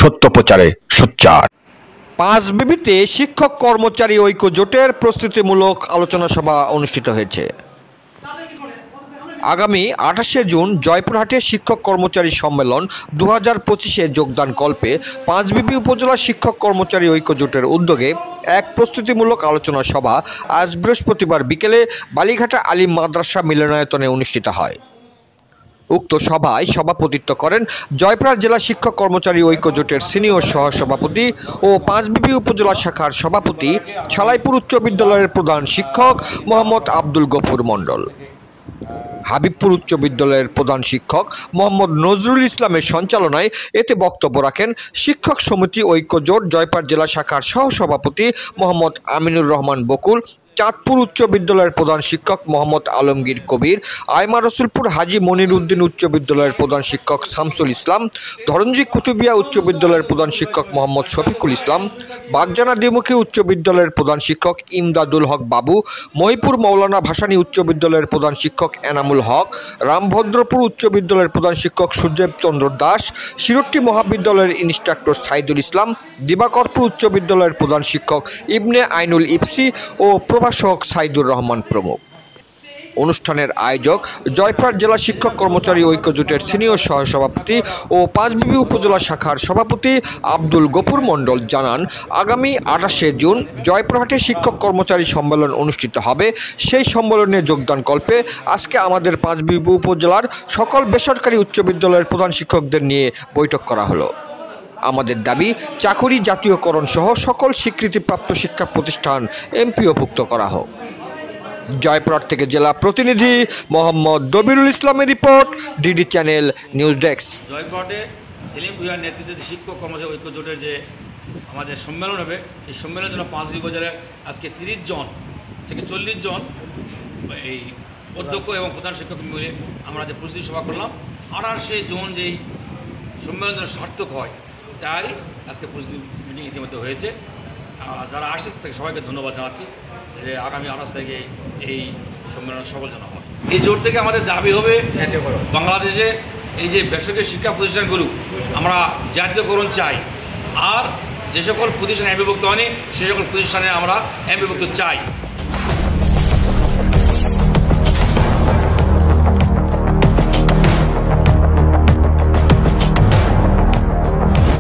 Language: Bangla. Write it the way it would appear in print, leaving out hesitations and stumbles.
সত্য প্রচারে সোচ্চার। পাঁচবিবিতে শিক্ষক কর্মচারী ঐক্য জোটের প্রস্তুতিমূলক আলোচনা সভা অনুষ্ঠিত হয়েছে। আগামী 28শে জুন জয়পুরহাটে শিক্ষক কর্মচারী সম্মেলন 2025-এ যোগদান কল্পে পাঁচবিবি উপজেলা শিক্ষক কর্মচারী ঐক্য জোটের উদ্যোগে এক প্রস্তুতিমূলক আলোচনা সভা আজ বৃহস্পতিবার বিকেলে বালিঘাটা আলিম মাদ্রাসা মিলনায়তনে অনুষ্ঠিত হয়। উক্ত সভায় সভাপতিত্ব করেন জয়পুরহাট জেলা শিক্ষক কর্মচারী ঐক্য জোটের সিনিয়র সহসভাপতি ও পাঁচবিবি উপজেলা শাখার সভাপতি, ছালাইপুর উচ্চ বিদ্যালয়ের প্রধান শিক্ষক মোহাম্মদ আব্দুল গফুর মণ্ডল, হাবিবপুর উচ্চ বিদ্যালয়ের প্রধান শিক্ষক মোহাম্মদ নজরুল ইসলামের সঞ্চালনায় এতে বক্তব্য রাখেন শিক্ষক সমিতি ঐক্য জোট জয়পুরহাট জেলা শাখার সহসভাপতি মোহাম্মদ আমিনুর রহমান বকুল, চাঁদপুর উচ্চ বিদ্যালয়ের প্রধান শিক্ষক মোহাম্মদ আলমগীর কবির, আইমা রসুলপুর হাজী মনির উদ্দিন উচ্চ বিদ্যালয়ের প্রধান শিক্ষক শামসুল ইসলাম, ধরঞ্জি কুতুবিয়া উচ্চ বিদ্যালয়ের প্রধান শিক্ষক মোহাম্মদ শফিকুল ইসলাম, বাগজানা দ্বিমুখী উচ্চ বিদ্যালয়ের প্রধান শিক্ষক ইমদাদুল হক বাবু, মহিপুর মৌলানা ভাসানী উচ্চ বিদ্যালয়ের প্রধান শিক্ষক এনামুল হক, রামভদ্রপুর উচ্চ বিদ্যালয়ের প্রধান শিক্ষক সুজেব চন্দ্র দাস, শিরোট্টি মহাবিদ্যালয়ের ইনস্ট্রাক্টর সাইদুল ইসলাম, দিবাকরপুর উচ্চ বিদ্যালয়ের প্রধান শিক্ষক ইবনে আইনুল ইফসি ও প্রভাষক সাইদুর রহমান প্রমুখ। অনুষ্ঠানের আয়োজক জয়পুরহাট জেলা শিক্ষক কর্মচারী ঐক্য জোটের সিনিয়র সহসভাপতি ও পাঁচবিবি উপজেলা শাখার সভাপতি আব্দুল গফুর মণ্ডল জানান, আগামী 28শে জুন জয়পুরহাটে শিক্ষক কর্মচারী সম্মেলন অনুষ্ঠিত হবে। সেই সম্মেলনে যোগদান কল্পে আজকে আমাদের পাঁচবিবি উপজেলার সকল বেসরকারি উচ্চ বিদ্যালয়ের প্রধান শিক্ষকদের নিয়ে বৈঠক করা হলো। আমাদের দাবি চাকুরি জাতীয়করণ সহ সকল স্বীকৃতিপ্রাপ্ত শিক্ষা প্রতিষ্ঠান এমপিওভুক্ত করা হোক। জয়পুরহাট থেকে জেলা প্রতিনিধি মোহাম্মদ দবিরুল ইসলামের report, DD channel news desk. জয়পুরহাটে সেলিম ভূঁইয়ার নেতৃত্বে শিক্ষক কর্মচারী ঐক্য জোটের যে আমাদের সম্মেলন হবে, এই সম্মেলনের জন্য পাঁচবিবি উপজেলায় আজকে 30 জন থেকে 40 জন এই অধ্যক্ষ এবং প্রধান শিক্ষক মিলে আমরা যে প্রস্তুতি সভা করলাম। 28শে জুন যেই সম্মেলন যেন সার্থক হয় তাই আজকে প্রস্তুতি মিটিং ইতিমধ্যে হয়েছে। যারা আসছে তাকে সবাইকে ধন্যবাদ জানাচ্ছি যে আগামী 28 তারিখে এই সম্মেলন সফল যেন হয়। এই জোট থেকে আমাদের দাবি হবে বাংলাদেশে এই যে বেসরকারি শিক্ষা প্রতিষ্ঠানগুলো আমরা জাতীয়করণ চাই, আর যে সকল প্রতিষ্ঠানে এমপিভুক্ত হয়নি সে সকল প্রতিষ্ঠানে আমরা এমপিভুক্ত চাই।